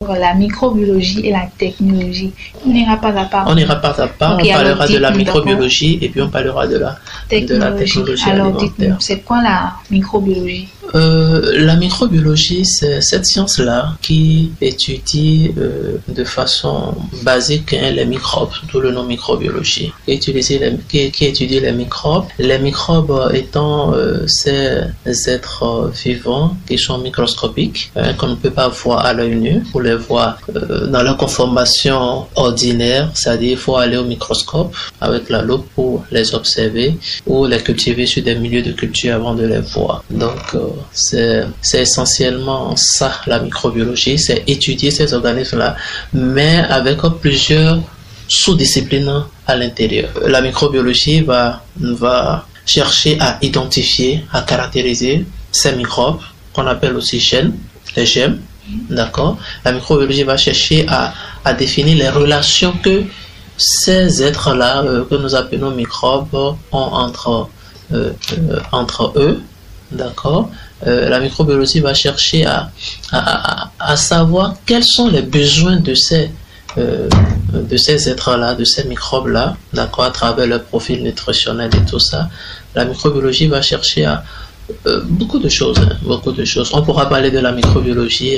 La microbiologie et la technologie. On n'ira pas à part. On n'ira pas à part, okay, on parlera de la microbiologie et puis on parlera de la technologie alors, alimentaire. C'est quoi la microbiologie? La microbiologie, c'est cette science-là qui étudie de façon basique les microbes, d'où le nom microbiologie, qui étudie les microbes. Les microbes étant ces êtres vivants qui sont microscopiques, qu'on ne peut pas voir à l'œil nu. Pour les voir dans leur conformation ordinaire, c'est-à-dire il faut aller au microscope avec la loupe pour les observer ou les cultiver sur des milieux de culture avant de les voir. Donc, c'est essentiellement ça, la microbiologie, c'est étudier ces organismes-là, mais avec plusieurs sous-disciplines à l'intérieur. La microbiologie va chercher à identifier, à caractériser ces microbes, qu'on appelle aussi gènes, les gènes, d'accord? La microbiologie va chercher à définir les relations que ces êtres-là, que nous appelons microbes, ont entre eux, d'accord? La microbiologie va chercher à savoir quels sont les besoins de ces êtres-là, de ces microbes-là, d'accord, à travers leur profil nutritionnel et tout ça. La microbiologie va chercher à beaucoup de choses. On pourra parler de la microbiologie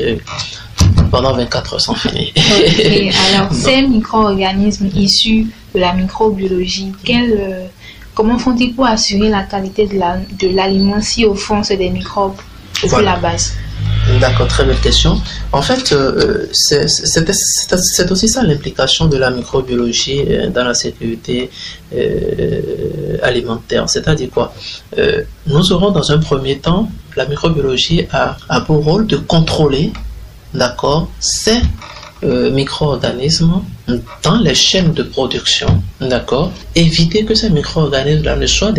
pendant 24 heures sans finir. Okay. Alors, ces micro-organismes issus de la microbiologie, comment font-ils pour assurer la qualité de l'aliment si au fond c'est des microbes depuis la base? D'accord, très belle question. En fait, c'est aussi ça l'implication de la microbiologie dans la sécurité alimentaire. C'est-à-dire quoi? Nous aurons dans un premier temps, la microbiologie a pour rôle de contrôler, d'accord, ces micro-organismes dans les chaînes de production, d'accord, éviter que ces micro-organismes-là ne soient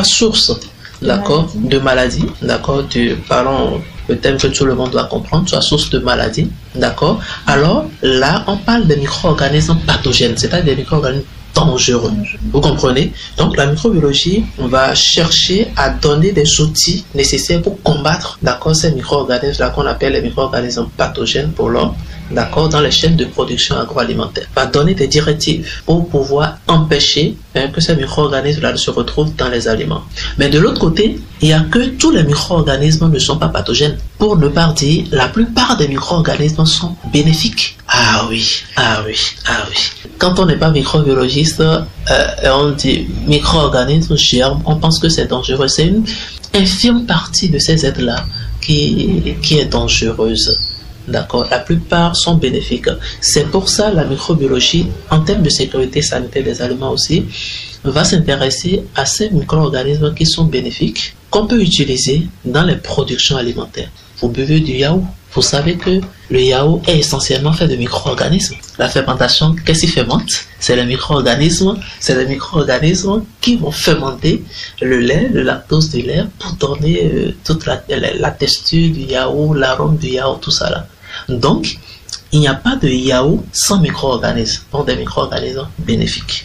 sources, d'accord, de maladies, d'accord, parlons le thème que tout le monde doit comprendre, soit source de maladie, d'accord. Alors là, on parle des micro-organismes pathogènes, c'est-à-dire des micro-organismes dangereux. Vous comprenez? Donc la microbiologie va chercher à donner des outils nécessaires pour combattre, d'accord, ces micro-organismes-là qu'on appelle les micro-organismes pathogènes pour l'homme, d'accord, dans les chaînes de production agroalimentaire. Va donner des directives pour pouvoir empêcher que ces micro-organismes-là se retrouvent dans les aliments. Mais de l'autre côté, il n'y a que tous les micro-organismes ne sont pas pathogènes. Pour ne pas dire, la plupart des micro-organismes sont bénéfiques. Ah oui. Quand on n'est pas microbiologiste, on dit micro-organismes, germes, on pense que c'est dangereux. C'est une infime partie de ces êtres-là qui est dangereuse. D'accord, la plupart sont bénéfiques. C'est pour ça la microbiologie, en termes de sécurité sanitaire des aliments aussi, va s'intéresser à ces micro-organismes qui sont bénéfiques, qu'on peut utiliser dans les productions alimentaires. Vous buvez du yaourt, vous savez que le yaourt est essentiellement fait de micro-organismes. La fermentation, qu'est-ce qui fermente? C'est les micro-organismes qui vont fermenter le lait, le lactose du lait, pour donner toute la texture du yaourt, l'arôme du yaourt, tout ça là. Donc, il n'y a pas de yaourt sans micro-organismes, donc des micro-organismes bénéfiques.